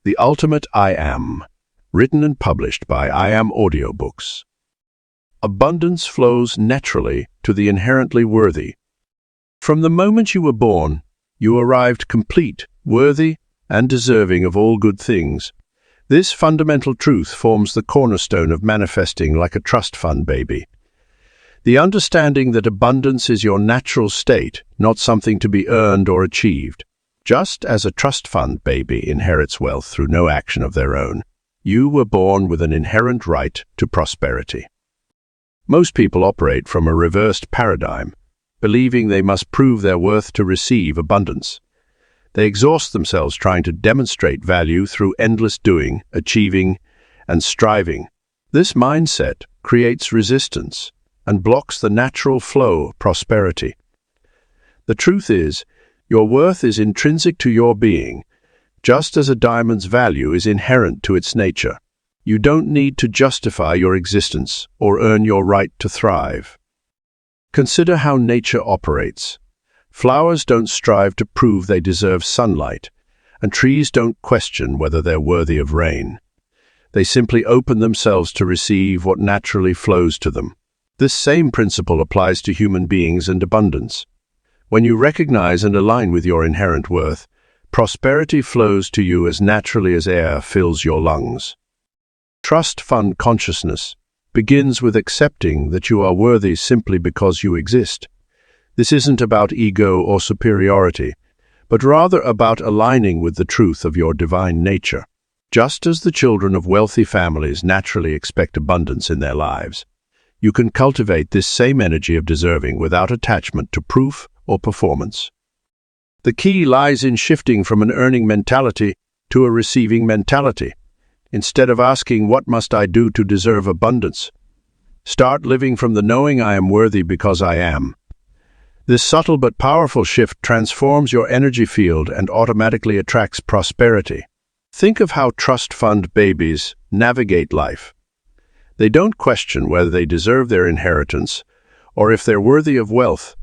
The Ultimate I Am, written and published by I Am Audiobooks. Abundance flows naturally to the inherently worthy. From the moment you were born, you arrived complete, worthy, and deserving of all good things. This fundamental truth forms the cornerstone of manifesting like a trust fund baby. The understanding that abundance is your natural state, not something to be earned or achieved. Just as a trust fund baby inherits wealth through no action of their own, you were born with an inherent right to prosperity. Most people operate from a reversed paradigm, believing they must prove their worth to receive abundance. They exhaust themselves trying to demonstrate value through endless doing, achieving, and striving. This mindset creates resistance and blocks the natural flow of prosperity. The truth is, your worth is intrinsic to your being, just as a diamond's value is inherent to its nature. You don't need to justify your existence or earn your right to thrive. Consider how nature operates. Flowers don't strive to prove they deserve sunlight, and trees don't question whether they're worthy of rain. They simply open themselves to receive what naturally flows to them. This same principle applies to human beings and abundance. When you recognize and align with your inherent worth, prosperity flows to you as naturally as air fills your lungs. Trust fund consciousness begins with accepting that you are worthy simply because you exist. This isn't about ego or superiority, but rather about aligning with the truth of your divine nature. Just as the children of wealthy families naturally expect abundance in their lives, you can cultivate this same energy of deserving without attachment to proof or performance. The key lies in shifting from an earning mentality to a receiving mentality. Instead of asking, "What must I do to deserve abundance?" start living from the knowing, "I am worthy because I am." This subtle but powerful shift transforms your energy field and automatically attracts prosperity. Think of how trust fund babies navigate life. They don't question whether they deserve their inheritance or if they're worthy of wealth.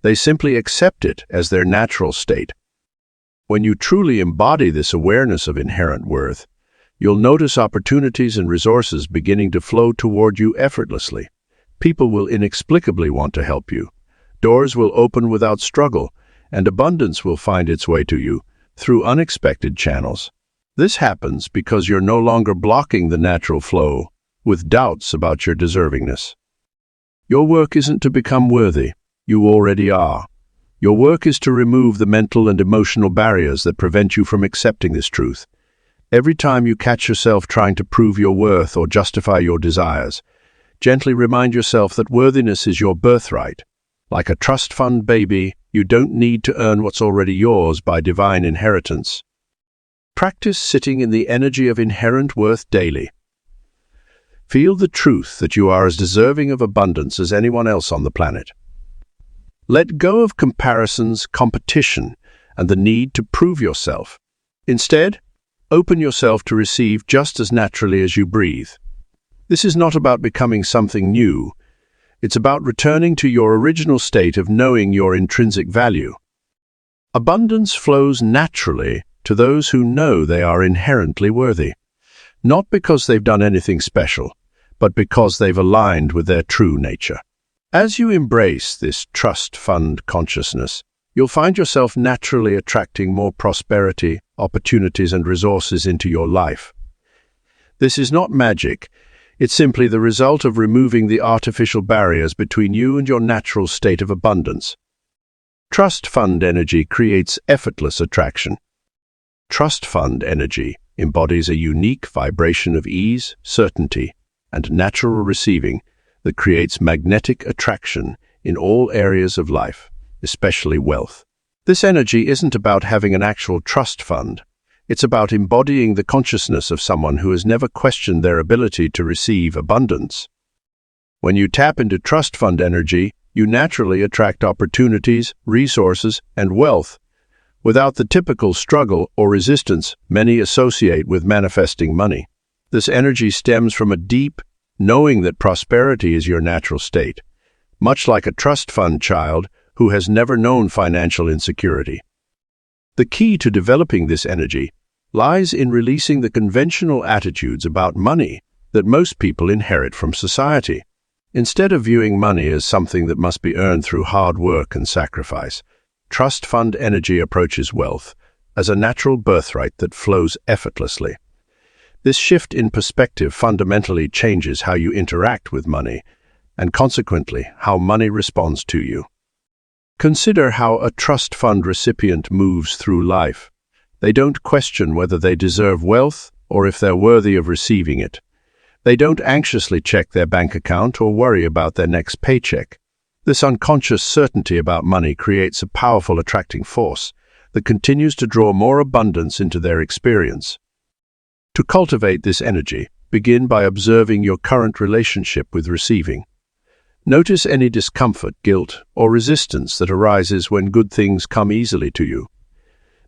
They simply accept it as their natural state. When you truly embody this awareness of inherent worth, you'll notice opportunities and resources beginning to flow toward you effortlessly. People will inexplicably want to help you. Doors will open without struggle, and abundance will find its way to you through unexpected channels. This happens because you're no longer blocking the natural flow with doubts about your deservingness. Your work isn't to become worthy. You already are. Your work is to remove the mental and emotional barriers that prevent you from accepting this truth. Every time you catch yourself trying to prove your worth or justify your desires, gently remind yourself that worthiness is your birthright. Like a trust fund baby, you don't need to earn what's already yours by divine inheritance. Practice sitting in the energy of inherent worth daily. Feel the truth that you are as deserving of abundance as anyone else on the planet. Let go of comparisons, competition, and the need to prove yourself. Instead, open yourself to receive just as naturally as you breathe. This is not about becoming something new. It's about returning to your original state of knowing your intrinsic value. Abundance flows naturally to those who know they are inherently worthy, not because they've done anything special, but because they've aligned with their true nature. As you embrace this trust fund consciousness, you'll find yourself naturally attracting more prosperity, opportunities, and resources into your life. This is not magic. It's simply the result of removing the artificial barriers between you and your natural state of abundance. Trust fund energy creates effortless attraction. Trust fund energy embodies a unique vibration of ease, certainty, and natural receiving that creates magnetic attraction in all areas of life, especially wealth. This energy isn't about having an actual trust fund. It's about embodying the consciousness of someone who has never questioned their ability to receive abundance. When you tap into trust fund energy, you naturally attract opportunities, resources, and wealth without the typical struggle or resistance many associate with manifesting money. This energy stems from a deep knowing that prosperity is your natural state, much like a trust fund child who has never known financial insecurity. The key to developing this energy lies in releasing the conventional attitudes about money that most people inherit from society. Instead of viewing money as something that must be earned through hard work and sacrifice, trust fund energy approaches wealth as a natural birthright that flows effortlessly. This shift in perspective fundamentally changes how you interact with money, and consequently, how money responds to you. Consider how a trust fund recipient moves through life. They don't question whether they deserve wealth or if they're worthy of receiving it. They don't anxiously check their bank account or worry about their next paycheck. This unconscious certainty about money creates a powerful attracting force that continues to draw more abundance into their experience. To cultivate this energy, begin by observing your current relationship with receiving. Notice any discomfort, guilt, or resistance that arises when good things come easily to you.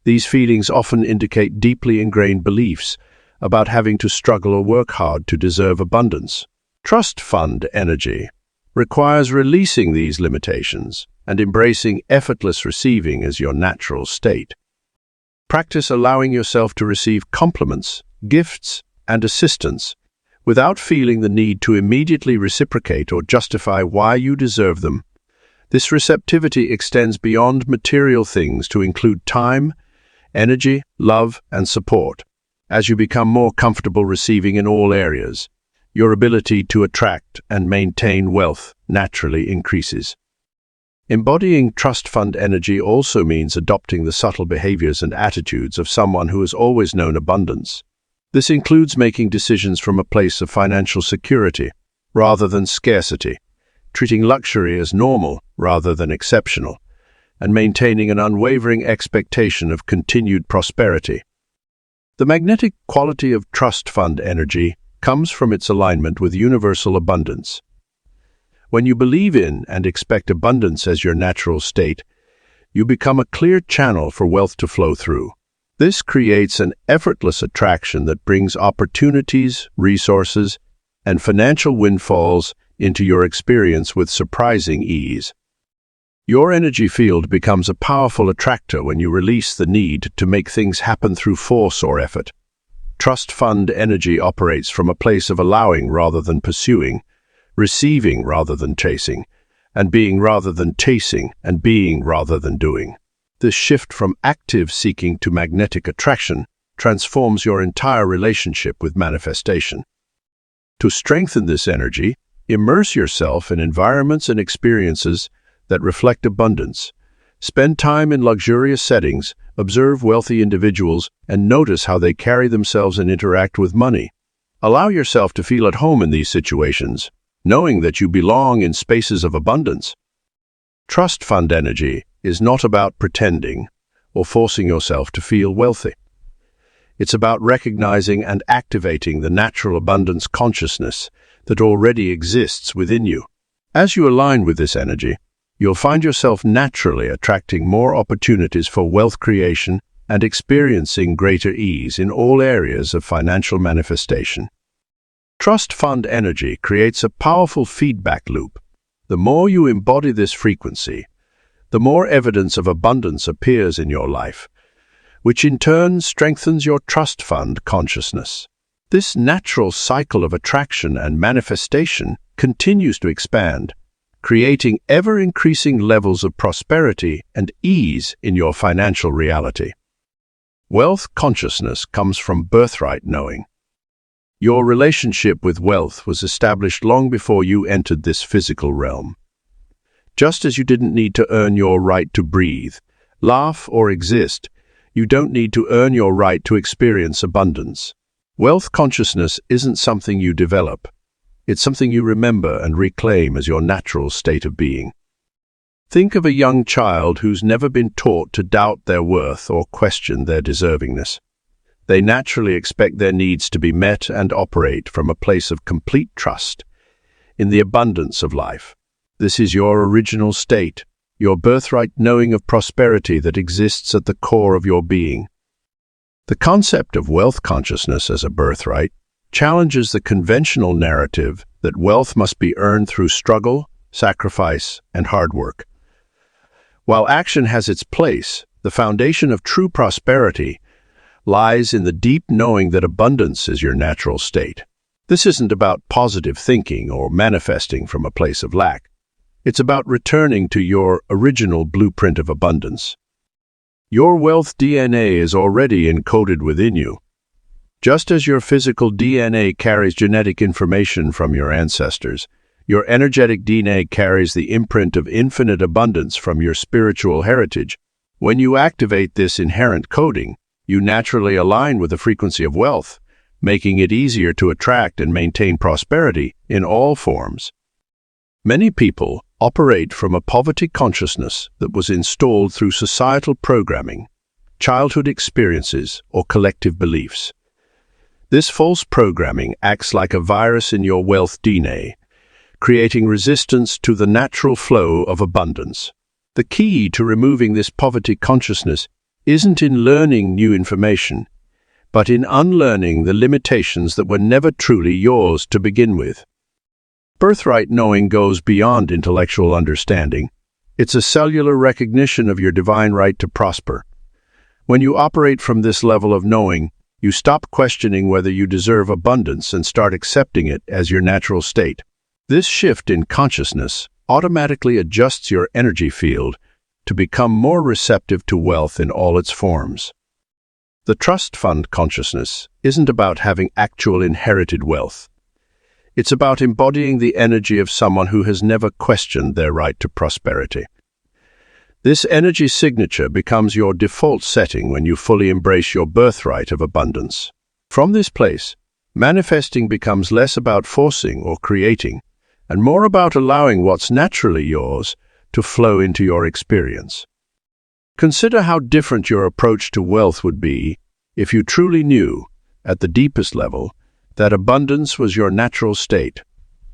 These feelings often indicate deeply ingrained beliefs about having to struggle or work hard to deserve abundance. Trust fund energy requires releasing these limitations and embracing effortless receiving as your natural state. Practice allowing yourself to receive compliments, gifts, and assistance without feeling the need to immediately reciprocate or justify why you deserve them. This receptivity extends beyond material things to include time, energy, love, and support. As you become more comfortable receiving in all areas, your ability to attract and maintain wealth naturally increases. Embodying trust fund energy also means adopting the subtle behaviors and attitudes of someone who has always known abundance. This includes making decisions from a place of financial security rather than scarcity, treating luxury as normal rather than exceptional, and maintaining an unwavering expectation of continued prosperity. The magnetic quality of trust fund energy comes from its alignment with universal abundance. When you believe in and expect abundance as your natural state, you become a clear channel for wealth to flow through. This creates an effortless attraction that brings opportunities, resources, and financial windfalls into your experience with surprising ease. Your energy field becomes a powerful attractor when you release the need to make things happen through force or effort. Trust fund energy operates from a place of allowing rather than pursuing, receiving rather than chasing, and being rather than chasing, and being rather than doing. This shift from active seeking to magnetic attraction transforms your entire relationship with manifestation. To strengthen this energy, immerse yourself in environments and experiences that reflect abundance. Spend time in luxurious settings, observe wealthy individuals, and notice how they carry themselves and interact with money. Allow yourself to feel at home in these situations, knowing that you belong in spaces of abundance. Trust fund energy is not about pretending or forcing yourself to feel wealthy. It's about recognizing and activating the natural abundance consciousness that already exists within you. As you align with this energy, you'll find yourself naturally attracting more opportunities for wealth creation and experiencing greater ease in all areas of financial manifestation. Trust fund energy creates a powerful feedback loop. The more you embody this frequency, the more evidence of abundance appears in your life, which in turn strengthens your trust fund consciousness. This natural cycle of attraction and manifestation continues to expand, creating ever-increasing levels of prosperity and ease in your financial reality. Wealth consciousness comes from birthright knowing. Your relationship with wealth was established long before you entered this physical realm. Just as you didn't need to earn your right to breathe, laugh, or exist, you don't need to earn your right to experience abundance. Wealth consciousness isn't something you develop. It's something you remember and reclaim as your natural state of being. Think of a young child who's never been taught to doubt their worth or question their deservingness. They naturally expect their needs to be met and operate from a place of complete trust in the abundance of life. This is your original state, your birthright knowing of prosperity that exists at the core of your being. The concept of wealth consciousness as a birthright challenges the conventional narrative that wealth must be earned through struggle, sacrifice, and hard work. While action has its place, the foundation of true prosperity lies in the deep knowing that abundance is your natural state. This isn't about positive thinking or manifesting from a place of lack. It's about returning to your original blueprint of abundance. Your wealth DNA is already encoded within you. Just as your physical DNA carries genetic information from your ancestors, your energetic DNA carries the imprint of infinite abundance from your spiritual heritage. When you activate this inherent coding, you naturally align with the frequency of wealth, making it easier to attract and maintain prosperity in all forms. Many people operate from a poverty consciousness that was installed through societal programming, childhood experiences, or collective beliefs. This false programming acts like a virus in your wealth DNA, creating resistance to the natural flow of abundance. The key to removing this poverty consciousness isn't in learning new information, but in unlearning the limitations that were never truly yours to begin with. Birthright knowing goes beyond intellectual understanding. It's a cellular recognition of your divine right to prosper. When you operate from this level of knowing, you stop questioning whether you deserve abundance and start accepting it as your natural state. This shift in consciousness automatically adjusts your energy field to become more receptive to wealth in all its forms. The trust fund consciousness isn't about having actual inherited wealth. It's about embodying the energy of someone who has never questioned their right to prosperity. This energy signature becomes your default setting when you fully embrace your birthright of abundance. From this place, manifesting becomes less about forcing or creating, and more about allowing what's naturally yours to flow into your experience. Consider how different your approach to wealth would be if you truly knew, at the deepest level, that abundance was your natural state.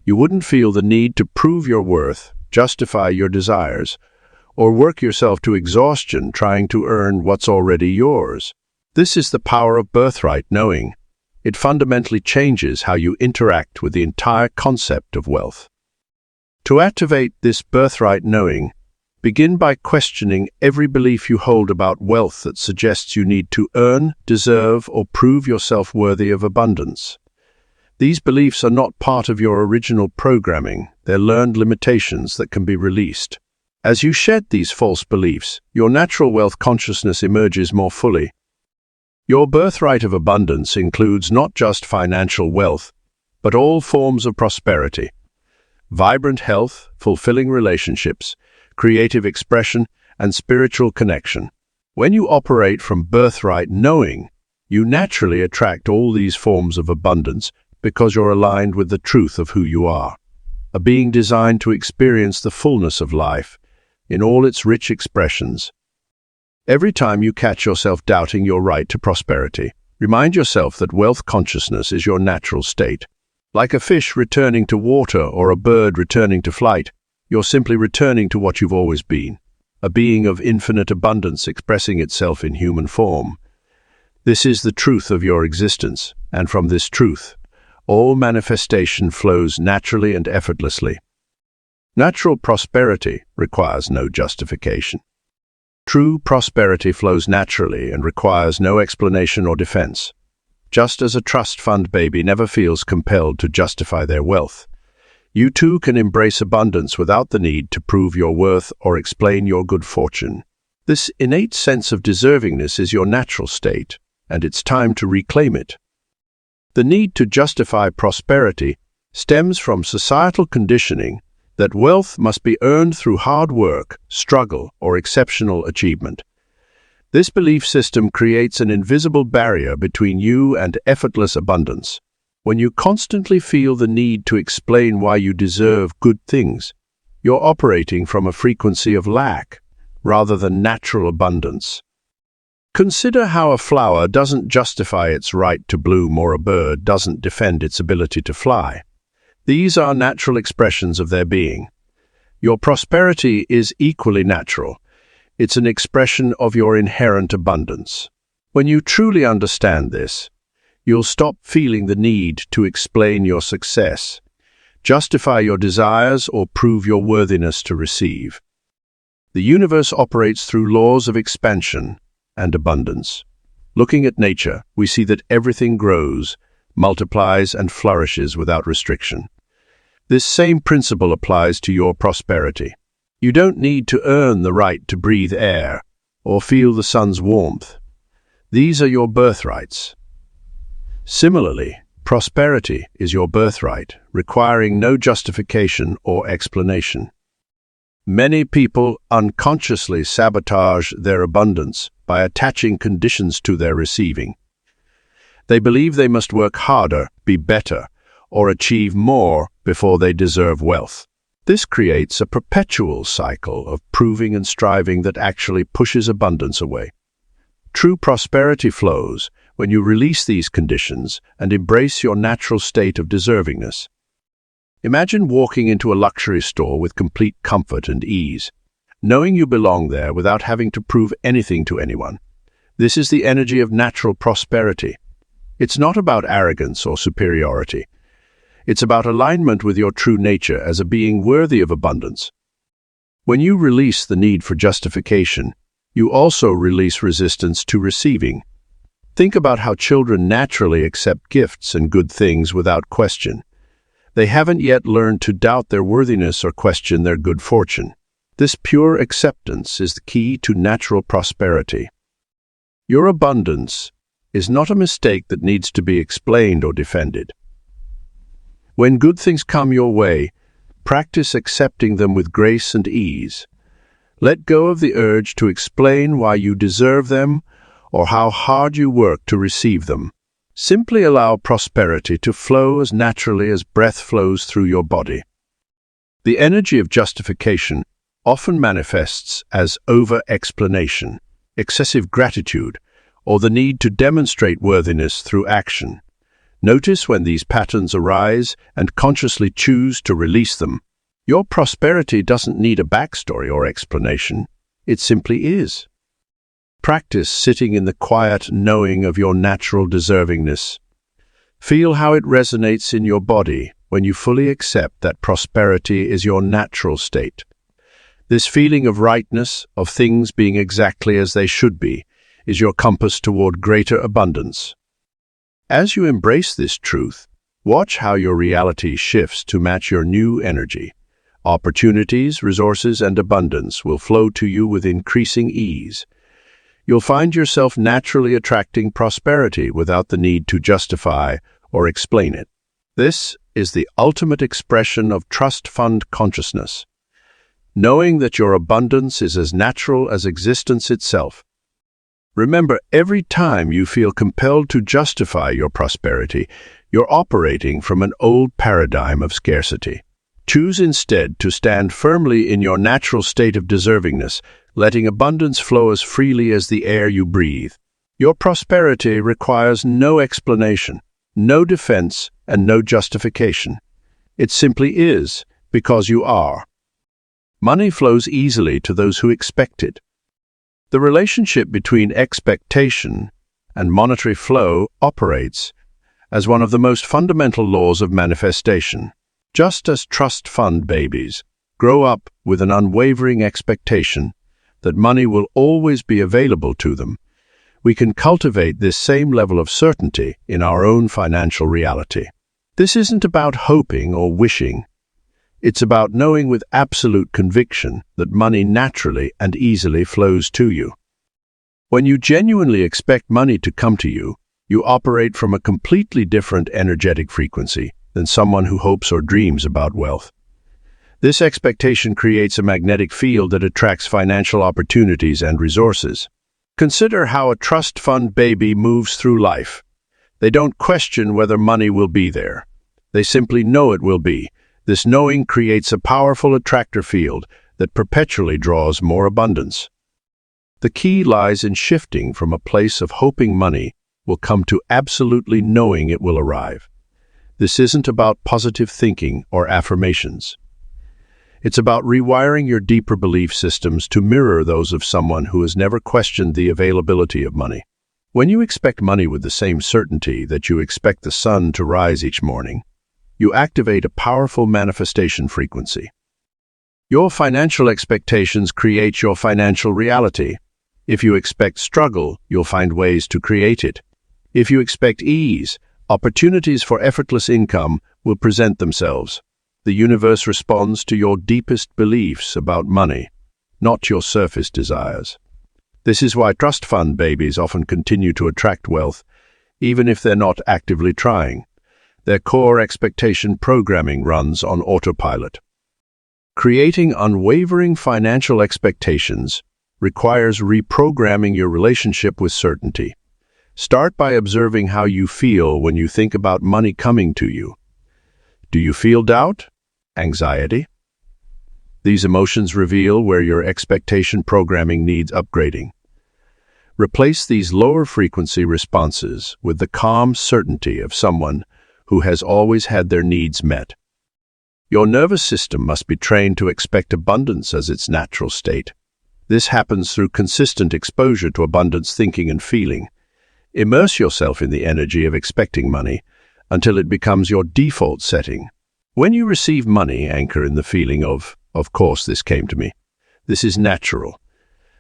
You wouldn't feel the need to prove your worth, justify your desires, or work yourself to exhaustion trying to earn what's already yours. This is the power of birthright knowing. It fundamentally changes how you interact with the entire concept of wealth. To activate this birthright knowing, begin by questioning every belief you hold about wealth that suggests you need to earn, deserve, or prove yourself worthy of abundance. These beliefs are not part of your original programming, they're learned limitations that can be released. As you shed these false beliefs, your natural wealth consciousness emerges more fully. Your birthright of abundance includes not just financial wealth, but all forms of prosperity. Vibrant health, fulfilling relationships, creative expression, and spiritual connection. When you operate from birthright knowing, you naturally attract all these forms of abundance because you're aligned with the truth of who you are, a being designed to experience the fullness of life in all its rich expressions. Every time you catch yourself doubting your right to prosperity, remind yourself that wealth consciousness is your natural state. Like a fish returning to water or a bird returning to flight, you're simply returning to what you've always been, a being of infinite abundance expressing itself in human form. This is the truth of your existence, and from this truth, all manifestation flows naturally and effortlessly. Natural prosperity requires no justification. True prosperity flows naturally and requires no explanation or defense. Just as a trust fund baby never feels compelled to justify their wealth, you too can embrace abundance without the need to prove your worth or explain your good fortune. This innate sense of deservingness is your natural state, and it's time to reclaim it. The need to justify prosperity stems from societal conditioning that wealth must be earned through hard work, struggle, or exceptional achievement. This belief system creates an invisible barrier between you and effortless abundance. When you constantly feel the need to explain why you deserve good things, you're operating from a frequency of lack rather than natural abundance. Consider how a flower doesn't justify its right to bloom or a bird doesn't defend its ability to fly. These are natural expressions of their being. Your prosperity is equally natural. It's an expression of your inherent abundance. When you truly understand this, you'll stop feeling the need to explain your success, justify your desires, or prove your worthiness to receive. The universe operates through laws of expansion and abundance. Looking at nature, we see that everything grows, multiplies, and flourishes without restriction. This same principle applies to your prosperity. You don't need to earn the right to breathe air or feel the sun's warmth. These are your birthrights. Similarly, prosperity is your birthright, requiring no justification or explanation. Many people unconsciously sabotage their abundance by attaching conditions to their receiving. They believe they must work harder, be better, or achieve more before they deserve wealth. This creates a perpetual cycle of proving and striving that actually pushes abundance away. True prosperity flows when you release these conditions and embrace your natural state of deservingness. Imagine walking into a luxury store with complete comfort and ease, knowing you belong there without having to prove anything to anyone. This is the energy of natural prosperity. It's not about arrogance or superiority. It's about alignment with your true nature as a being worthy of abundance. When you release the need for justification, you also release resistance to receiving. Think about how children naturally accept gifts and good things without question. They haven't yet learned to doubt their worthiness or question their good fortune. This pure acceptance is the key to natural prosperity. Your abundance is not a mistake that needs to be explained or defended. When good things come your way, practice accepting them with grace and ease. Let go of the urge to explain why you deserve them or how hard you work to receive them. Simply allow prosperity to flow as naturally as breath flows through your body. The energy of justification often manifests as over-explanation, excessive gratitude, or the need to demonstrate worthiness through action. Notice when these patterns arise and consciously choose to release them. Your prosperity doesn't need a backstory or explanation. It simply is. Practice sitting in the quiet knowing of your natural deservingness. Feel how it resonates in your body when you fully accept that prosperity is your natural state. This feeling of rightness, of things being exactly as they should be, is your compass toward greater abundance. As you embrace this truth, watch how your reality shifts to match your new energy. Opportunities, resources, and abundance will flow to you with increasing ease. You'll find yourself naturally attracting prosperity without the need to justify or explain it. This is the ultimate expression of trust fund consciousness. Knowing that your abundance is as natural as existence itself. Remember, every time you feel compelled to justify your prosperity, you're operating from an old paradigm of scarcity. Choose instead to stand firmly in your natural state of deservingness, letting abundance flow as freely as the air you breathe. Your prosperity requires no explanation, no defense, and no justification. It simply is, because you are. Money flows easily to those who expect it. The relationship between expectation and monetary flow operates as one of the most fundamental laws of manifestation. Just as trust fund babies grow up with an unwavering expectation that money will always be available to them, we can cultivate this same level of certainty in our own financial reality. This isn't about hoping or wishing. It's about knowing with absolute conviction that money naturally and easily flows to you. When you genuinely expect money to come to you, you operate from a completely different energetic frequency than someone who hopes or dreams about wealth. This expectation creates a magnetic field that attracts financial opportunities and resources. Consider how a trust fund baby moves through life. They don't question whether money will be there. They simply know it will be. This knowing creates a powerful attractor field that perpetually draws more abundance. The key lies in shifting from a place of hoping money will come to absolutely knowing it will arrive. This isn't about positive thinking or affirmations. It's about rewiring your deeper belief systems to mirror those of someone who has never questioned the availability of money. When you expect money with the same certainty that you expect the sun to rise each morning, you activate a powerful manifestation frequency. Your financial expectations create your financial reality. If you expect struggle, you'll find ways to create it. If you expect ease, opportunities for effortless income will present themselves. The universe responds to your deepest beliefs about money, not your surface desires. This is why trust fund babies often continue to attract wealth, even if they're not actively trying. Their core expectation programming runs on autopilot. Creating unwavering financial expectations requires reprogramming your relationship with certainty. Start by observing how you feel when you think about money coming to you. Do you feel doubt? Anxiety? These emotions reveal where your expectation programming needs upgrading. Replace these lower frequency responses with the calm certainty of someone who has always had their needs met. Your nervous system must be trained to expect abundance as its natural state. This happens through consistent exposure to abundance thinking and feeling. Immerse yourself in the energy of expecting money until it becomes your default setting. When you receive money, anchor in the feeling of course this came to me. This is natural.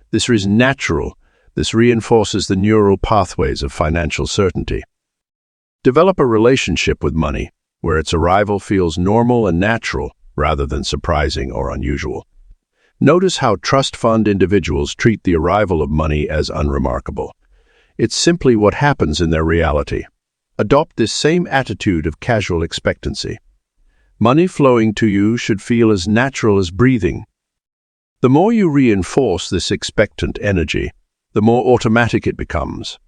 This is natural. This reinforces the neural pathways of financial certainty. Develop a relationship with money where its arrival feels normal and natural rather than surprising or unusual. Notice how trust fund individuals treat the arrival of money as unremarkable. It's simply what happens in their reality. Adopt this same attitude of casual expectancy. Money flowing to you should feel as natural as breathing. The more you reinforce this expectant energy, the more automatic it becomes.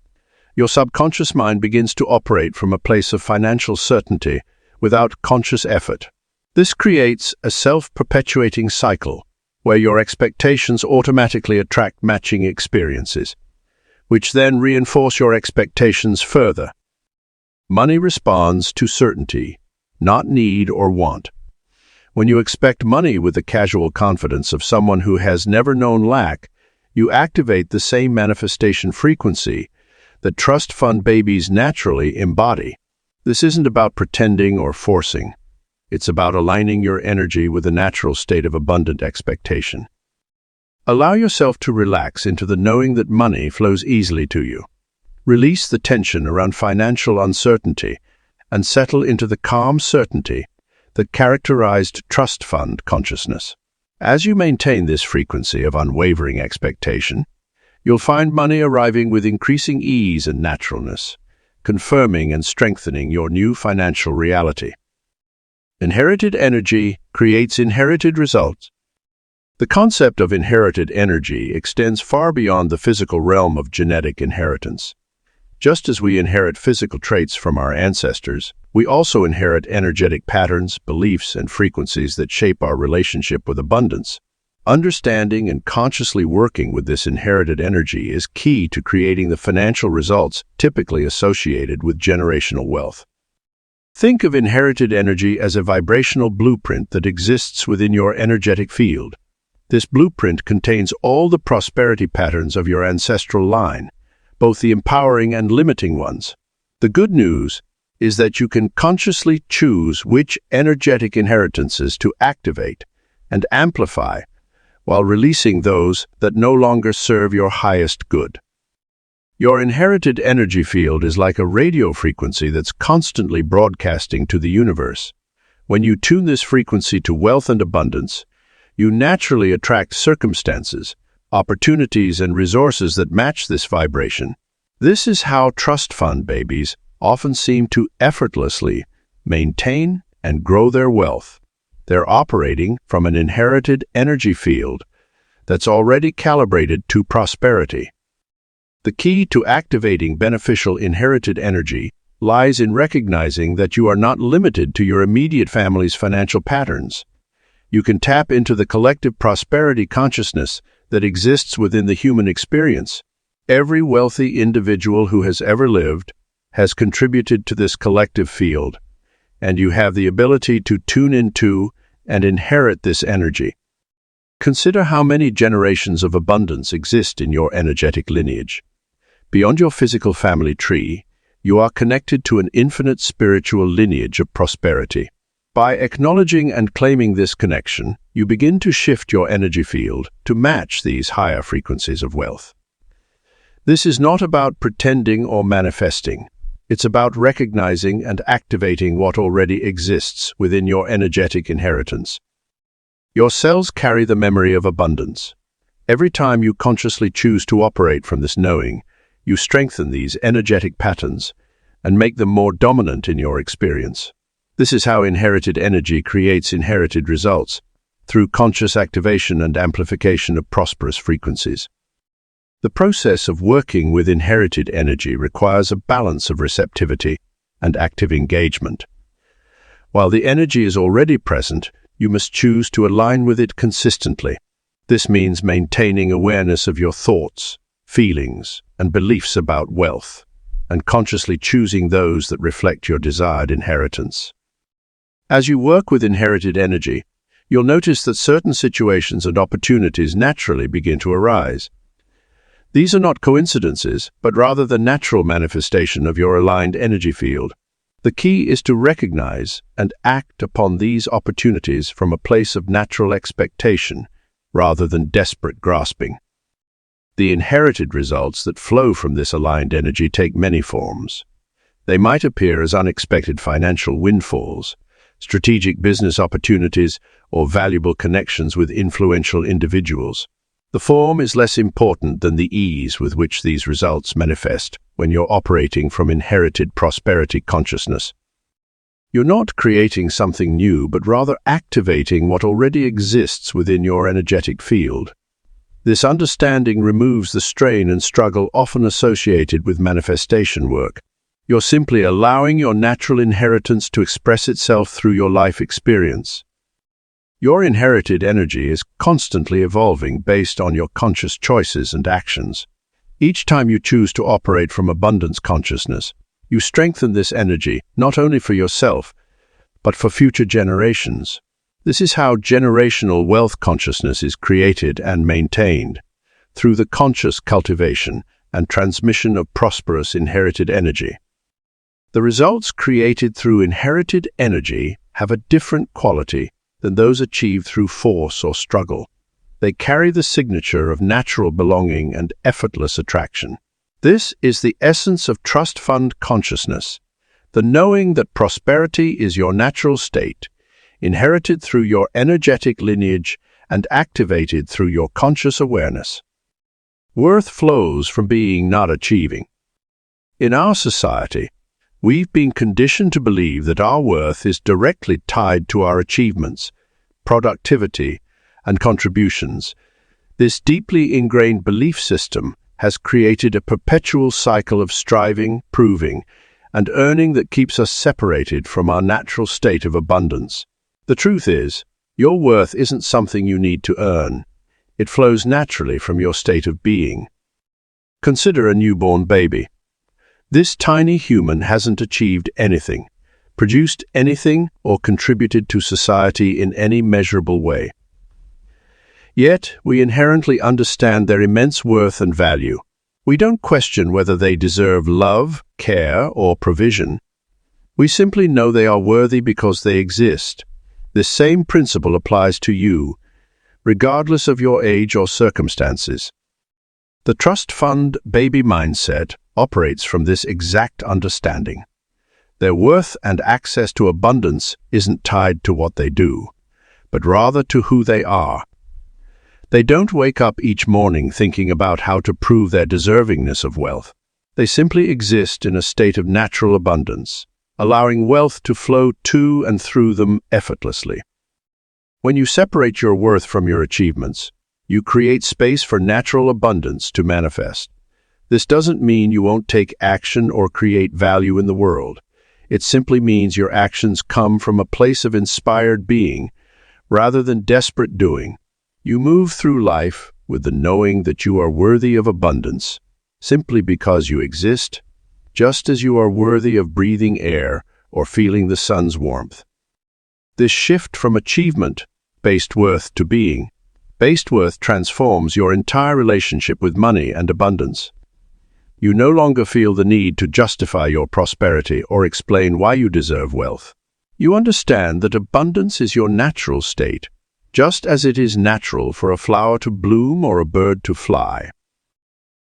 Your subconscious mind begins to operate from a place of financial certainty without conscious effort. This creates a self-perpetuating cycle where your expectations automatically attract matching experiences, which then reinforce your expectations further. Money responds to certainty, not need or want. When you expect money with the casual confidence of someone who has never known lack, you activate the same manifestation frequency that trust fund babies naturally embody. This isn't about pretending or forcing. It's about aligning your energy with a natural state of abundant expectation. Allow yourself to relax into the knowing that money flows easily to you. Release the tension around financial uncertainty and settle into the calm certainty that characterized trust fund consciousness. As you maintain this frequency of unwavering expectation, you'll find money arriving with increasing ease and naturalness, confirming and strengthening your new financial reality. Inherited energy creates inherited results. The concept of inherited energy extends far beyond the physical realm of genetic inheritance. Just as we inherit physical traits from our ancestors, we also inherit energetic patterns, beliefs, and frequencies that shape our relationship with abundance. Understanding and consciously working with this inherited energy is key to creating the financial results typically associated with generational wealth. Think of inherited energy as a vibrational blueprint that exists within your energetic field. This blueprint contains all the prosperity patterns of your ancestral line, both the empowering and limiting ones. The good news is that you can consciously choose which energetic inheritances to activate and amplify while releasing those that no longer serve your highest good. Your inherited energy field is like a radio frequency that's constantly broadcasting to the universe. When you tune this frequency to wealth and abundance, you naturally attract circumstances, opportunities, and resources that match this vibration. This is how trust fund babies often seem to effortlessly maintain and grow their wealth. They're operating from an inherited energy field that's already calibrated to prosperity. The key to activating beneficial inherited energy lies in recognizing that you are not limited to your immediate family's financial patterns. You can tap into the collective prosperity consciousness that exists within the human experience. Every wealthy individual who has ever lived has contributed to this collective field, and you have the ability to tune into and inherit this energy. Consider how many generations of abundance exist in your energetic lineage. Beyond your physical family tree, you are connected to an infinite spiritual lineage of prosperity. By acknowledging and claiming this connection, you begin to shift your energy field to match these higher frequencies of wealth. This is not about pretending or manifesting. It's about recognizing and activating what already exists within your energetic inheritance. Your cells carry the memory of abundance. Every time you consciously choose to operate from this knowing, you strengthen these energetic patterns and make them more dominant in your experience. This is how inherited energy creates inherited results, through conscious activation and amplification of prosperous frequencies. The process of working with inherited energy requires a balance of receptivity and active engagement. While the energy is already present, you must choose to align with it consistently. This means maintaining awareness of your thoughts, feelings, and beliefs about wealth, and consciously choosing those that reflect your desired inheritance. As you work with inherited energy, you'll notice that certain situations and opportunities naturally begin to arise. These are not coincidences, but rather the natural manifestation of your aligned energy field. The key is to recognize and act upon these opportunities from a place of natural expectation, rather than desperate grasping. The inherited results that flow from this aligned energy take many forms. They might appear as unexpected financial windfalls, strategic business opportunities, or valuable connections with influential individuals. The form is less important than the ease with which these results manifest when you're operating from inherited prosperity consciousness. You're not creating something new, but rather activating what already exists within your energetic field. This understanding removes the strain and struggle often associated with manifestation work. You're simply allowing your natural inheritance to express itself through your life experience. Your inherited energy is constantly evolving based on your conscious choices and actions. Each time you choose to operate from abundance consciousness, you strengthen this energy not only for yourself, but for future generations. This is how generational wealth consciousness is created and maintained, through the conscious cultivation and transmission of prosperous inherited energy. The results created through inherited energy have a different quality than those achieved through force or struggle. They carry the signature of natural belonging and effortless attraction. This is the essence of trust fund consciousness, the knowing that prosperity is your natural state, inherited through your energetic lineage and activated through your conscious awareness. Worth flows from being, not achieving. In our society, we've been conditioned to believe that our worth is directly tied to our achievements, productivity, and contributions. This deeply ingrained belief system has created a perpetual cycle of striving, proving, and earning that keeps us separated from our natural state of abundance. The truth is, your worth isn't something you need to earn. It flows naturally from your state of being. Consider a newborn baby. This tiny human hasn't achieved anything, produced anything, or contributed to society in any measurable way. Yet, we inherently understand their immense worth and value. We don't question whether they deserve love, care, or provision. We simply know they are worthy because they exist. This same principle applies to you, regardless of your age or circumstances. The trust fund baby mindset operates from this exact understanding. Their worth and access to abundance isn't tied to what they do, but rather to who they are. They don't wake up each morning thinking about how to prove their deservingness of wealth. They simply exist in a state of natural abundance, allowing wealth to flow to and through them effortlessly. When you separate your worth from your achievements, you create space for natural abundance to manifest. This doesn't mean you won't take action or create value in the world. It simply means your actions come from a place of inspired being, rather than desperate doing. You move through life with the knowing that you are worthy of abundance, simply because you exist, just as you are worthy of breathing air or feeling the sun's warmth. This shift from achievement-based worth to being-based worth transforms your entire relationship with money and abundance. You no longer feel the need to justify your prosperity or explain why you deserve wealth. You understand that abundance is your natural state, just as it is natural for a flower to bloom or a bird to fly.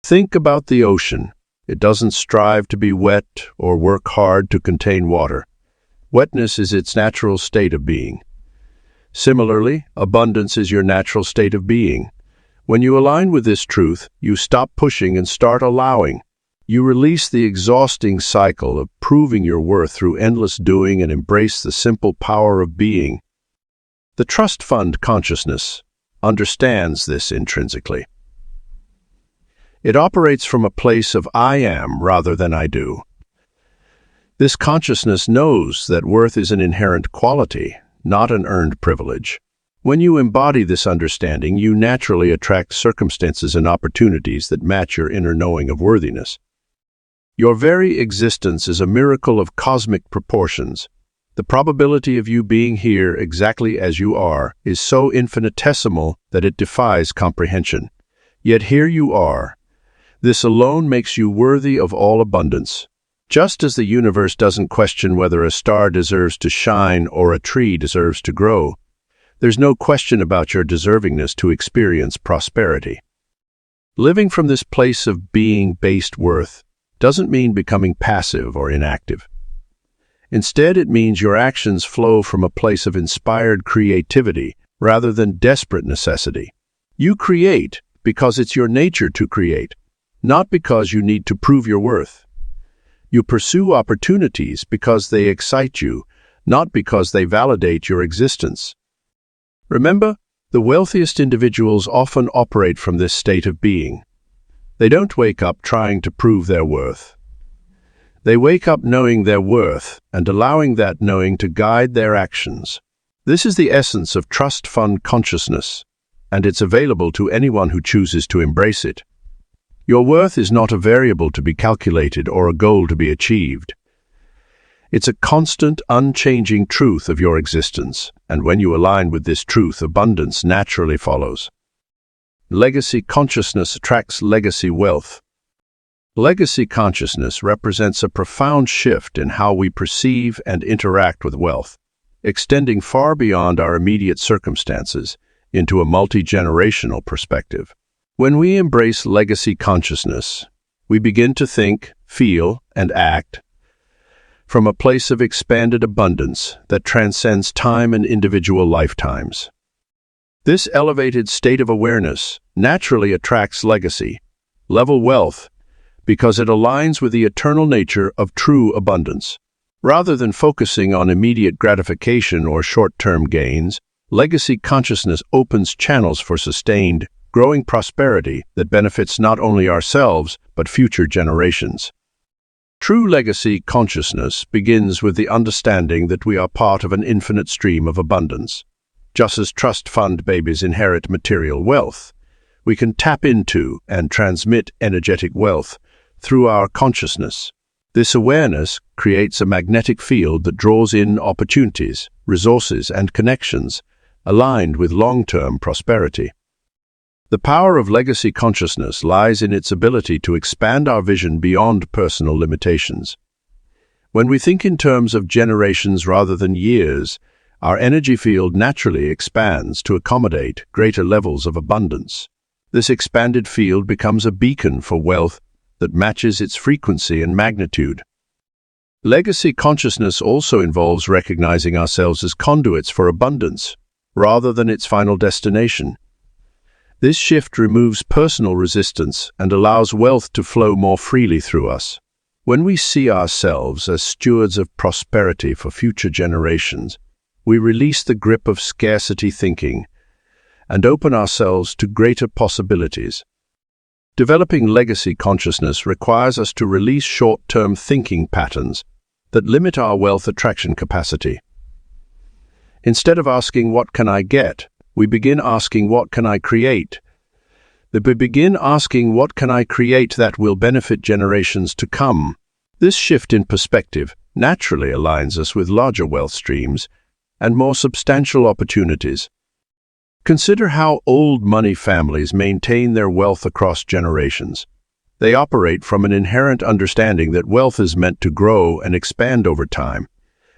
Think about the ocean. It doesn't strive to be wet or work hard to contain water. Wetness is its natural state of being. Similarly, abundance is your natural state of being. When you align with this truth, you stop pushing and start allowing. You release the exhausting cycle of proving your worth through endless doing and embrace the simple power of being. The trust fund consciousness understands this intrinsically. It operates from a place of I am rather than I do. This consciousness knows that worth is an inherent quality, not an earned privilege. When you embody this understanding, you naturally attract circumstances and opportunities that match your inner knowing of worthiness. Your very existence is a miracle of cosmic proportions. The probability of you being here exactly as you are is so infinitesimal that it defies comprehension. Yet here you are. This alone makes you worthy of all abundance. Just as the universe doesn't question whether a star deserves to shine or a tree deserves to grow, there's no question about your deservingness to experience prosperity. Living from this place of being-based worth doesn't mean becoming passive or inactive. Instead, it means your actions flow from a place of inspired creativity rather than desperate necessity. You create because it's your nature to create, not because you need to prove your worth. You pursue opportunities because they excite you, not because they validate your existence. Remember, the wealthiest individuals often operate from this state of being. They don't wake up trying to prove their worth. They wake up knowing their worth and allowing that knowing to guide their actions. This is the essence of trust fund consciousness, and it's available to anyone who chooses to embrace it. Your worth is not a variable to be calculated or a goal to be achieved. It's a constant, unchanging truth of your existence, and when you align with this truth, abundance naturally follows. Legacy consciousness attracts legacy wealth. Legacy consciousness represents a profound shift in how we perceive and interact with wealth, extending far beyond our immediate circumstances into a multi-generational perspective. When we embrace legacy consciousness, we begin to think, feel, and act from a place of expanded abundance that transcends time and individual lifetimes. This elevated state of awareness naturally attracts legacy-level wealth because it aligns with the eternal nature of true abundance. Rather than focusing on immediate gratification or short-term gains, legacy consciousness opens channels for sustained, growing prosperity that benefits not only ourselves but future generations. True legacy consciousness begins with the understanding that we are part of an infinite stream of abundance. Just as trust fund babies inherit material wealth, we can tap into and transmit energetic wealth through our consciousness. This awareness creates a magnetic field that draws in opportunities, resources, and connections aligned with long-term prosperity. The power of legacy consciousness lies in its ability to expand our vision beyond personal limitations. When we think in terms of generations rather than years, our energy field naturally expands to accommodate greater levels of abundance. This expanded field becomes a beacon for wealth that matches its frequency and magnitude. Legacy consciousness also involves recognizing ourselves as conduits for abundance, rather than its final destination. This shift removes personal resistance and allows wealth to flow more freely through us. When we see ourselves as stewards of prosperity for future generations, we release the grip of scarcity thinking and open ourselves to greater possibilities. Developing legacy consciousness requires us to release short-term thinking patterns that limit our wealth attraction capacity. Instead of asking, "What can I get?" we begin asking, "What can I create?" We begin asking, "What can I create that will benefit generations to come?" This shift in perspective naturally aligns us with larger wealth streams and more substantial opportunities. Consider how old money families maintain their wealth across generations. They operate from an inherent understanding that wealth is meant to grow and expand over time.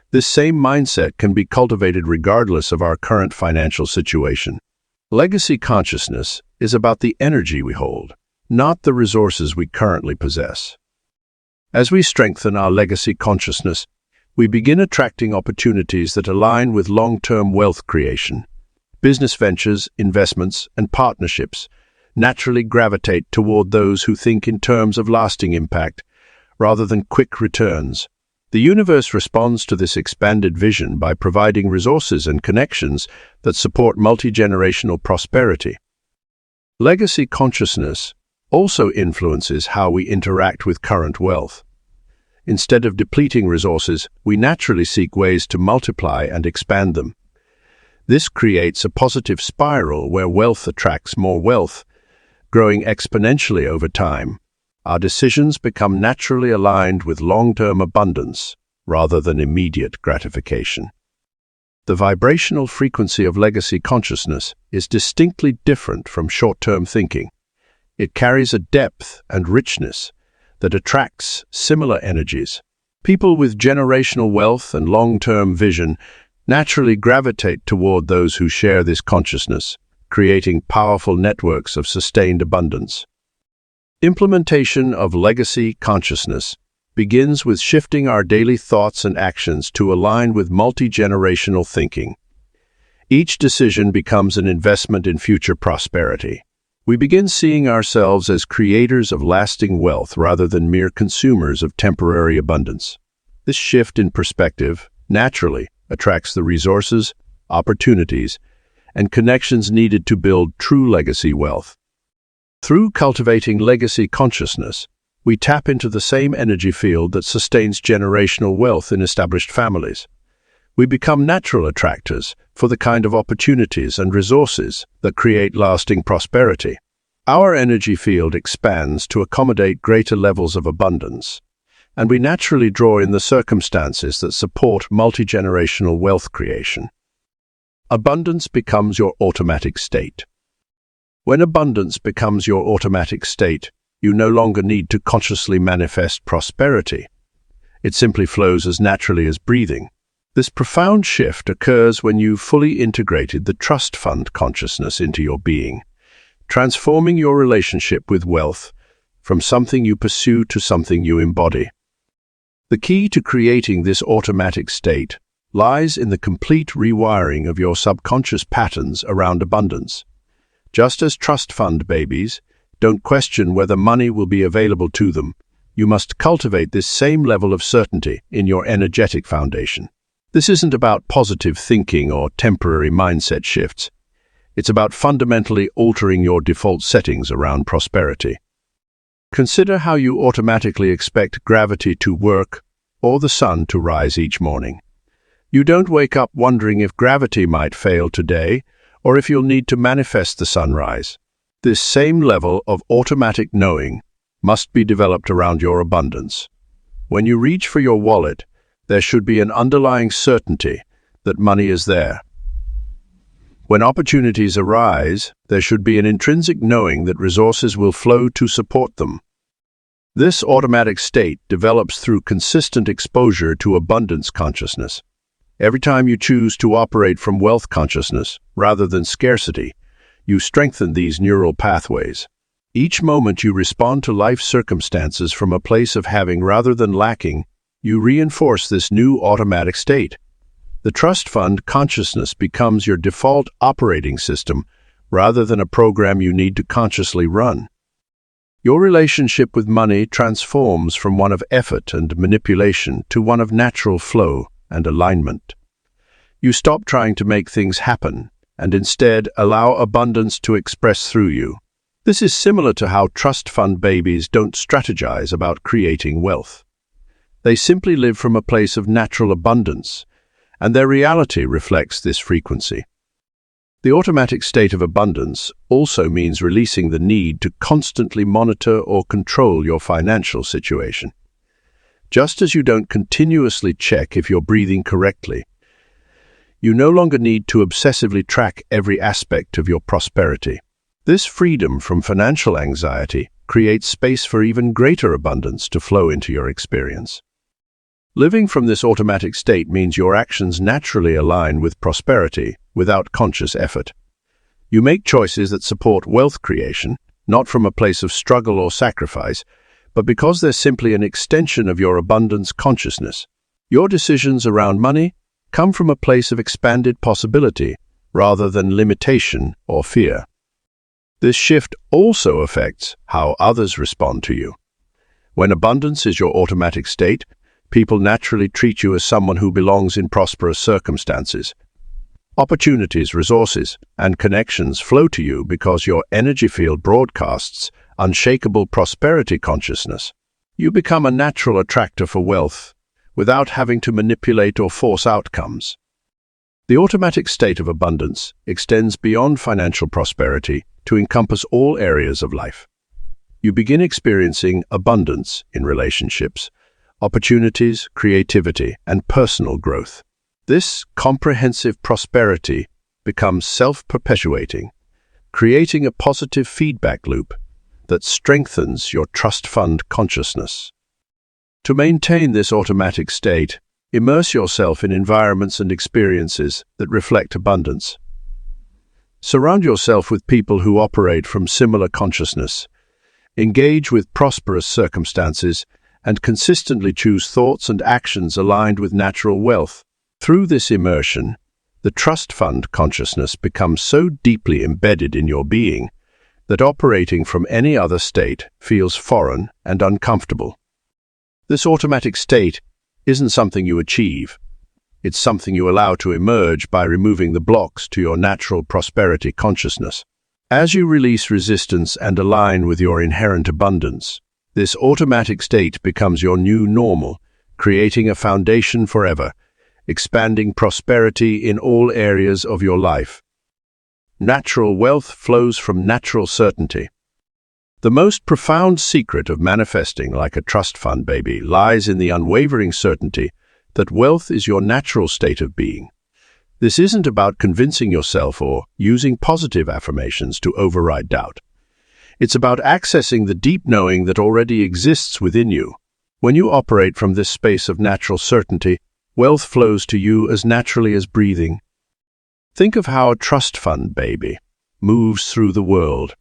This same mindset can be cultivated regardless of our current financial situation. Legacy consciousness is about the energy we hold, not the resources we currently possess. As we strengthen our legacy consciousness, we begin attracting opportunities that align with long-term wealth creation. Business ventures, investments, and partnerships naturally gravitate toward those who think in terms of lasting impact rather than quick returns. The universe responds to this expanded vision by providing resources and connections that support multi-generational prosperity. Legacy consciousness also influences how we interact with current wealth. Instead of depleting resources, we naturally seek ways to multiply and expand them. This creates a positive spiral where wealth attracts more wealth, growing exponentially over time. Our decisions become naturally aligned with long-term abundance rather than immediate gratification. The vibrational frequency of legacy consciousness is distinctly different from short-term thinking. It carries a depth and richness that attracts similar energies. People with generational wealth and long-term vision naturally gravitate toward those who share this consciousness, creating powerful networks of sustained abundance. Implementation of legacy consciousness begins with shifting our daily thoughts and actions to align with multi-generational thinking. Each decision becomes an investment in future prosperity. We begin seeing ourselves as creators of lasting wealth rather than mere consumers of temporary abundance. This shift in perspective naturally attracts the resources, opportunities, and connections needed to build true legacy wealth. Through cultivating legacy consciousness, we tap into the same energy field that sustains generational wealth in established families. We become natural attractors for the kind of opportunities and resources that create lasting prosperity. Our energy field expands to accommodate greater levels of abundance, and we naturally draw in the circumstances that support multi-generational wealth creation. Abundance becomes your automatic state. When abundance becomes your automatic state, you no longer need to consciously manifest prosperity. It simply flows as naturally as breathing. This profound shift occurs when you've fully integrated the trust fund consciousness into your being, transforming your relationship with wealth from something you pursue to something you embody. The key to creating this automatic state lies in the complete rewiring of your subconscious patterns around abundance. Just as trust fund babies don't question whether money will be available to them, you must cultivate this same level of certainty in your energetic foundation. This isn't about positive thinking or temporary mindset shifts. It's about fundamentally altering your default settings around prosperity. Consider how you automatically expect gravity to work or the sun to rise each morning. You don't wake up wondering if gravity might fail today or if you'll need to manifest the sunrise. This same level of automatic knowing must be developed around your abundance. When you reach for your wallet, there should be an underlying certainty that money is there. When opportunities arise, there should be an intrinsic knowing that resources will flow to support them. This automatic state develops through consistent exposure to abundance consciousness. Every time you choose to operate from wealth consciousness rather than scarcity, you strengthen these neural pathways. Each moment you respond to life circumstances from a place of having rather than lacking, you reinforce this new automatic state. The trust fund consciousness becomes your default operating system rather than a program you need to consciously run. Your relationship with money transforms from one of effort and manipulation to one of natural flow and alignment. You stop trying to make things happen and instead allow abundance to express through you. This is similar to how trust fund babies don't strategize about creating wealth. They simply live from a place of natural abundance, and their reality reflects this frequency. The automatic state of abundance also means releasing the need to constantly monitor or control your financial situation. Just as you don't continuously check if you're breathing correctly, you no longer need to obsessively track every aspect of your prosperity. This freedom from financial anxiety creates space for even greater abundance to flow into your experience. Living from this automatic state means your actions naturally align with prosperity without conscious effort. You make choices that support wealth creation, not from a place of struggle or sacrifice, but because they're simply an extension of your abundance consciousness. Your decisions around money come from a place of expanded possibility rather than limitation or fear. This shift also affects how others respond to you. When abundance is your automatic state, people naturally treat you as someone who belongs in prosperous circumstances. Opportunities, resources, and connections flow to you because your energy field broadcasts unshakable prosperity consciousness. You become a natural attractor for wealth without having to manipulate or force outcomes. The automatic state of abundance extends beyond financial prosperity to encompass all areas of life. You begin experiencing abundance in relationships, opportunities, creativity, and personal growth. This comprehensive prosperity becomes self-perpetuating, creating a positive feedback loop that strengthens your trust fund consciousness. To maintain this automatic state, immerse yourself in environments and experiences that reflect abundance. Surround yourself with people who operate from similar consciousness. Engage with prosperous circumstances and consistently choose thoughts and actions aligned with natural wealth. Through this immersion, the trust fund consciousness becomes so deeply embedded in your being that operating from any other state feels foreign and uncomfortable. This automatic state isn't something you achieve. It's something you allow to emerge by removing the blocks to your natural prosperity consciousness. As you release resistance and align with your inherent abundance, this automatic state becomes your new normal, creating a foundation forever, expanding prosperity in all areas of your life. Natural wealth flows from natural certainty. The most profound secret of manifesting like a trust fund baby lies in the unwavering certainty that wealth is your natural state of being. This isn't about convincing yourself or using positive affirmations to override doubt. It's about accessing the deep knowing that already exists within you. When you operate from this space of natural certainty, wealth flows to you as naturally as breathing. Think of how a trust fund baby moves through the world.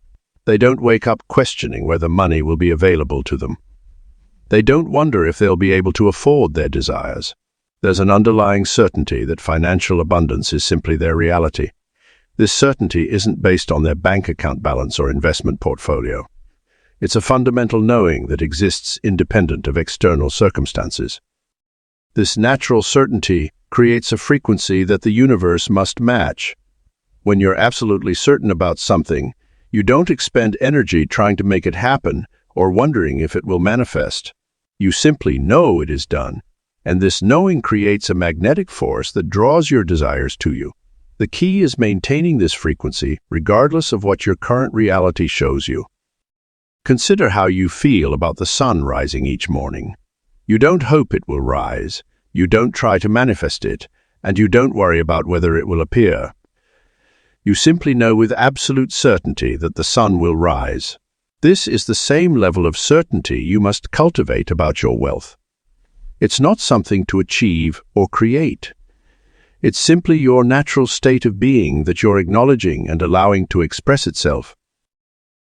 They don't wake up questioning whether money will be available to them. They don't wonder if they'll be able to afford their desires. There's an underlying certainty that financial abundance is simply their reality. This certainty isn't based on their bank account balance or investment portfolio. It's a fundamental knowing that exists independent of external circumstances. This natural certainty creates a frequency that the universe must match. When you're absolutely certain about something, you don't expend energy trying to make it happen or wondering if it will manifest. You simply know it is done, and this knowing creates a magnetic force that draws your desires to you. The key is maintaining this frequency regardless of what your current reality shows you. Consider how you feel about the sun rising each morning. You don't hope it will rise, you don't try to manifest it, and you don't worry about whether it will appear. You simply know with absolute certainty that the sun will rise. This is the same level of certainty you must cultivate about your wealth. It's not something to achieve or create. It's simply your natural state of being that you're acknowledging and allowing to express itself.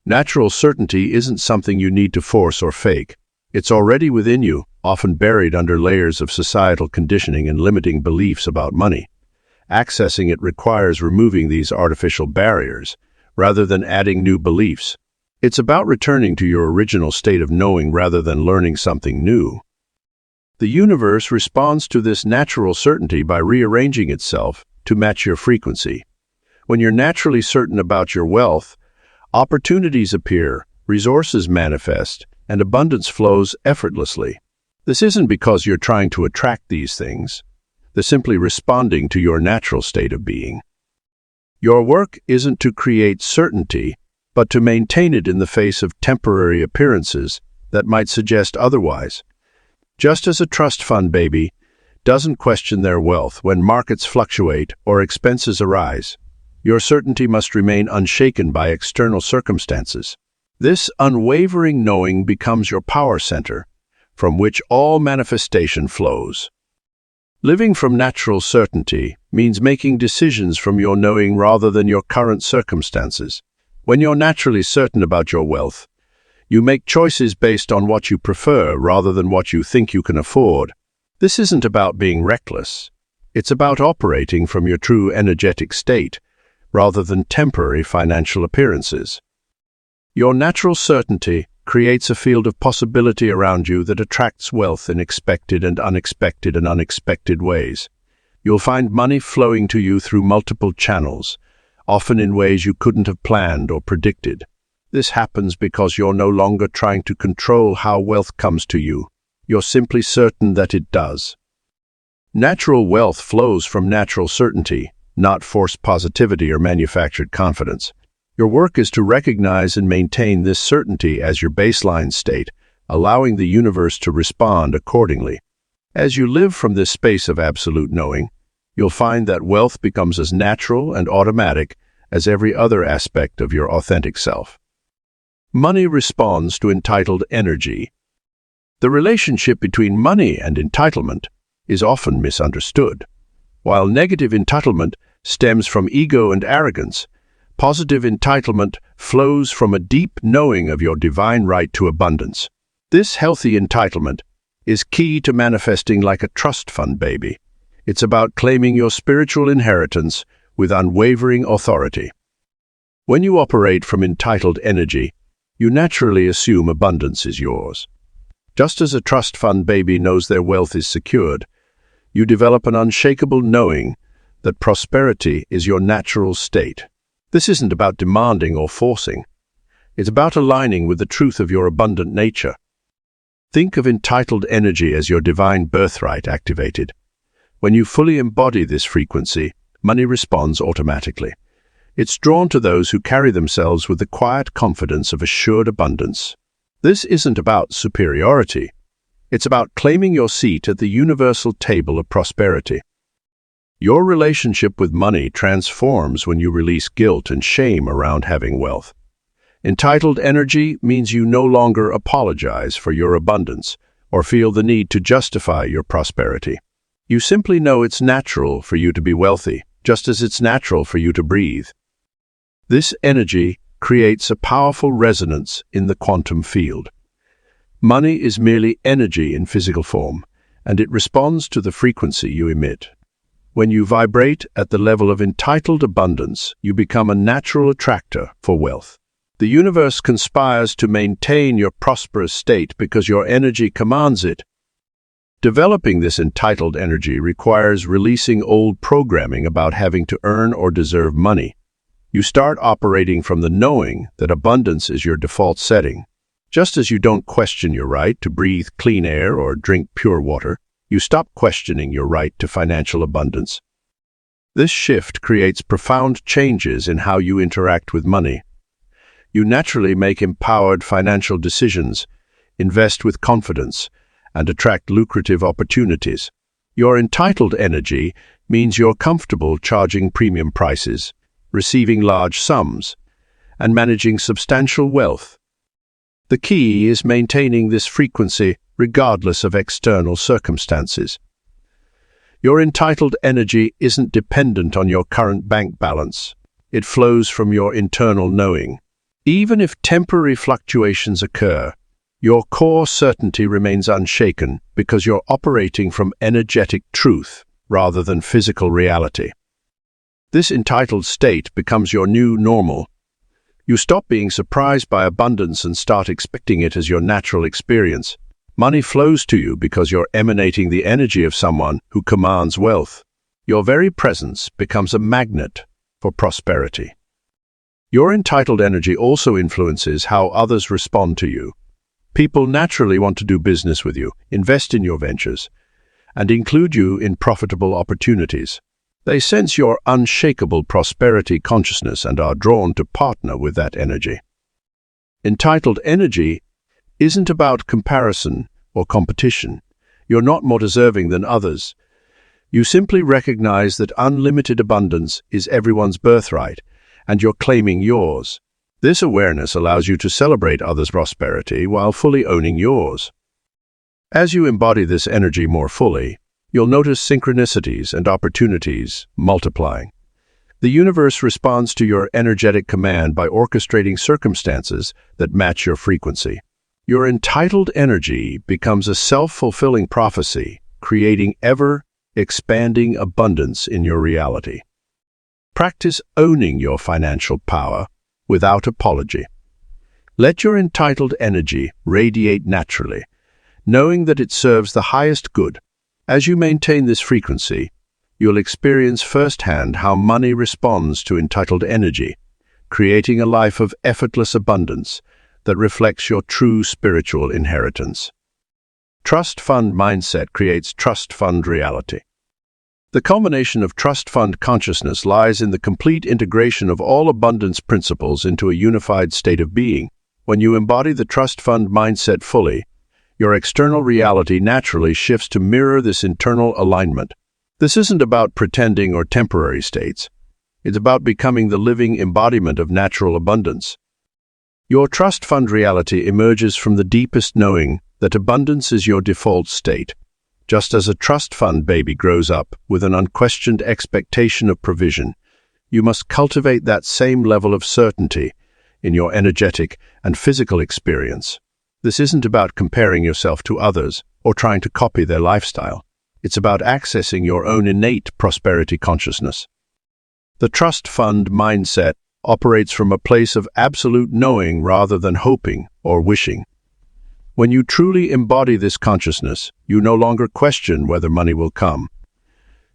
Natural certainty isn't something you need to force or fake. It's already within you, often buried under layers of societal conditioning and limiting beliefs about money. Accessing it requires removing these artificial barriers, rather than adding new beliefs. It's about returning to your original state of knowing rather than learning something new. The universe responds to this natural certainty by rearranging itself to match your frequency. When you're naturally certain about your wealth, opportunities appear, resources manifest, and abundance flows effortlessly. This isn't because you're trying to attract these things. They're simply responding to your natural state of being. Your work isn't to create certainty, but to maintain it in the face of temporary appearances that might suggest otherwise. Just as a trust fund baby doesn't question their wealth when markets fluctuate or expenses arise, your certainty must remain unshaken by external circumstances. This unwavering knowing becomes your power center, from which all manifestation flows. Living from natural certainty means making decisions from your knowing rather than your current circumstances. When you're naturally certain about your wealth, you make choices based on what you prefer rather than what you think you can afford. This isn't about being reckless. It's about operating from your true energetic state rather than temporary financial appearances. Your natural certainty creates a field of possibility around you that attracts wealth in expected and unexpected ways. You'll find money flowing to you through multiple channels, often in ways you couldn't have planned or predicted. This happens because you're no longer trying to control how wealth comes to you. You're simply certain that it does. Natural wealth flows from natural certainty, not forced positivity or manufactured confidence. Your work is to recognize and maintain this certainty as your baseline state, allowing the universe to respond accordingly. As you live from this space of absolute knowing, you'll find that wealth becomes as natural and automatic as every other aspect of your authentic self. Money responds to entitled energy. The relationship between money and entitlement is often misunderstood. While negative entitlement stems from ego and arrogance, positive entitlement flows from a deep knowing of your divine right to abundance. This healthy entitlement is key to manifesting like a trust fund baby. It's about claiming your spiritual inheritance with unwavering authority. When you operate from entitled energy, you naturally assume abundance is yours. Just as a trust fund baby knows their wealth is secured, you develop an unshakable knowing that prosperity is your natural state. This isn't about demanding or forcing. It's about aligning with the truth of your abundant nature. Think of entitled energy as your divine birthright activated. When you fully embody this frequency, money responds automatically. It's drawn to those who carry themselves with the quiet confidence of assured abundance. This isn't about superiority. It's about claiming your seat at the universal table of prosperity. Your relationship with money transforms when you release guilt and shame around having wealth. Entitled energy means you no longer apologize for your abundance or feel the need to justify your prosperity. You simply know it's natural for you to be wealthy, just as it's natural for you to breathe. This energy creates a powerful resonance in the quantum field. Money is merely energy in physical form, and it responds to the frequency you emit. When you vibrate at the level of entitled abundance, you become a natural attractor for wealth. The universe conspires to maintain your prosperous state because your energy commands it. Developing this entitled energy requires releasing old programming about having to earn or deserve money. You start operating from the knowing that abundance is your default setting. Just as you don't question your right to breathe clean air or drink pure water, you stop questioning your right to financial abundance. This shift creates profound changes in how you interact with money. You naturally make empowered financial decisions, invest with confidence, and attract lucrative opportunities. Your entitled energy means you're comfortable charging premium prices, receiving large sums, and managing substantial wealth. The key is maintaining this frequency regardless of external circumstances. Your entitled energy isn't dependent on your current bank balance. It flows from your internal knowing. Even if temporary fluctuations occur, your core certainty remains unshaken because you're operating from energetic truth rather than physical reality. This entitled state becomes your new normal. You stop being surprised by abundance and start expecting it as your natural experience. Money flows to you because you're emanating the energy of someone who commands wealth. Your very presence becomes a magnet for prosperity. Your entitled energy also influences how others respond to you. People naturally want to do business with you, invest in your ventures, and include you in profitable opportunities. They sense your unshakable prosperity consciousness and are drawn to partner with that energy. Entitled energy isn't about comparison or competition. You're not more deserving than others. You simply recognize that unlimited abundance is everyone's birthright, and you're claiming yours. This awareness allows you to celebrate others' prosperity while fully owning yours. As you embody this energy more fully, you'll notice synchronicities and opportunities multiplying. The universe responds to your energetic command by orchestrating circumstances that match your frequency. Your entitled energy becomes a self-fulfilling prophecy, creating ever-expanding abundance in your reality. Practice owning your financial power without apology. Let your entitled energy radiate naturally, knowing that it serves the highest good. As you maintain this frequency, you'll experience firsthand how money responds to entitled energy, creating a life of effortless abundance that reflects your true spiritual inheritance. Trust fund mindset creates trust fund reality. The culmination of trust fund consciousness lies in the complete integration of all abundance principles into a unified state of being. When you embody the trust fund mindset fully, your external reality naturally shifts to mirror this internal alignment. This isn't about pretending or temporary states. It's about becoming the living embodiment of natural abundance. Your trust fund reality emerges from the deepest knowing that abundance is your default state. Just as a trust fund baby grows up with an unquestioned expectation of provision, you must cultivate that same level of certainty in your energetic and physical experience. This isn't about comparing yourself to others or trying to copy their lifestyle. It's about accessing your own innate prosperity consciousness. The trust fund mindset operates from a place of absolute knowing rather than hoping or wishing. When you truly embody this consciousness, you no longer question whether money will come.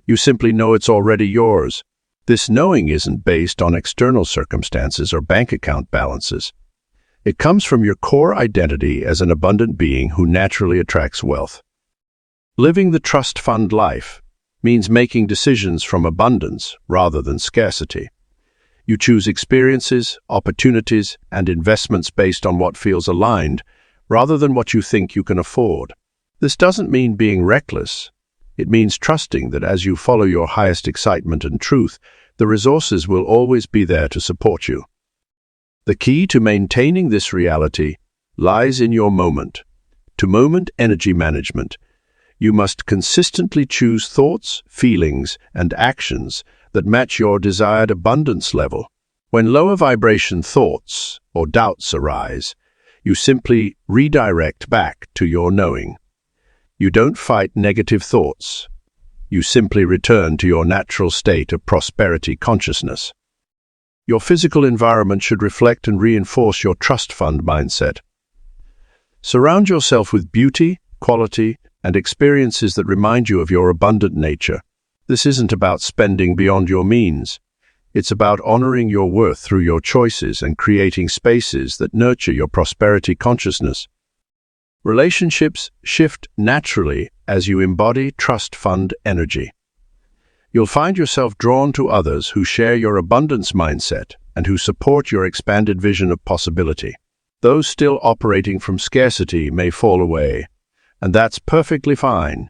You simply know it's already yours. This knowing isn't based on external circumstances or bank account balances. It comes from your core identity as an abundant being who naturally attracts wealth. Living the trust fund life means making decisions from abundance rather than scarcity. You choose experiences, opportunities, and investments based on what feels aligned, rather than what you think you can afford. This doesn't mean being reckless. It means trusting that as you follow your highest excitement and truth, the resources will always be there to support you. The key to maintaining this reality lies in your moment-to-moment energy management. You must consistently choose thoughts, feelings, and actions that match your desired abundance level. When lower vibration thoughts or doubts arise, you simply redirect back to your knowing. You don't fight negative thoughts. You simply return to your natural state of prosperity consciousness. Your physical environment should reflect and reinforce your trust fund mindset. Surround yourself with beauty, quality, and experiences that remind you of your abundant nature. This isn't about spending beyond your means. It's about honoring your worth through your choices and creating spaces that nurture your prosperity consciousness. Relationships shift naturally as you embody trust fund energy. You'll find yourself drawn to others who share your abundance mindset and who support your expanded vision of possibility. Those still operating from scarcity may fall away, and that's perfectly fine.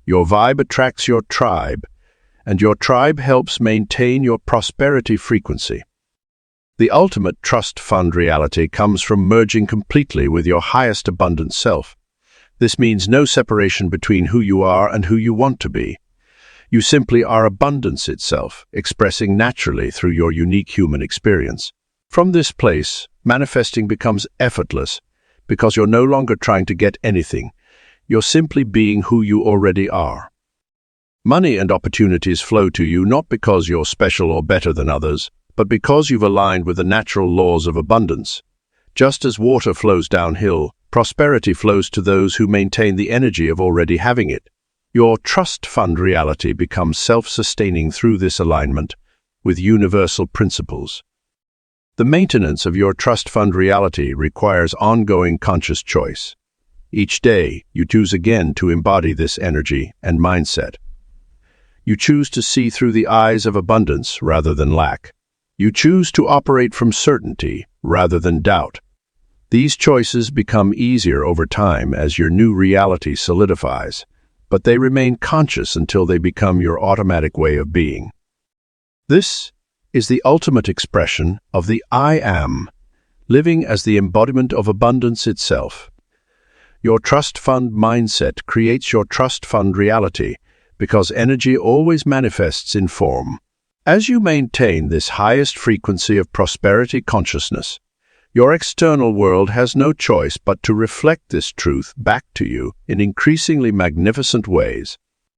Your vibe attracts your tribe, and your tribe helps maintain your prosperity frequency. The ultimate trust fund reality comes from merging completely with your highest abundant self. This means no separation between who you are and who you want to be. You simply are abundance itself, expressing naturally through your unique human experience. From this place, manifesting becomes effortless because you're no longer trying to get anything. You're simply being who you already are. Money and opportunities flow to you not because you're special or better than others, but because you've aligned with the natural laws of abundance. Just as water flows downhill, prosperity flows to those who maintain the energy of already having it. Your trust fund reality becomes self-sustaining through this alignment with universal principles. The maintenance of your trust fund reality requires ongoing conscious choice. Each day, you choose again to embody this energy and mindset. You choose to see through the eyes of abundance rather than lack. You choose to operate from certainty rather than doubt. These choices become easier over time as your new reality solidifies, but they remain conscious until they become your automatic way of being. This is the ultimate expression of the I Am, living as the embodiment of abundance itself. Your trust fund mindset creates your trust fund reality because energy always manifests in form. As you maintain this highest frequency of prosperity consciousness, your external world has no choice but to reflect this truth back to you in increasingly magnificent ways.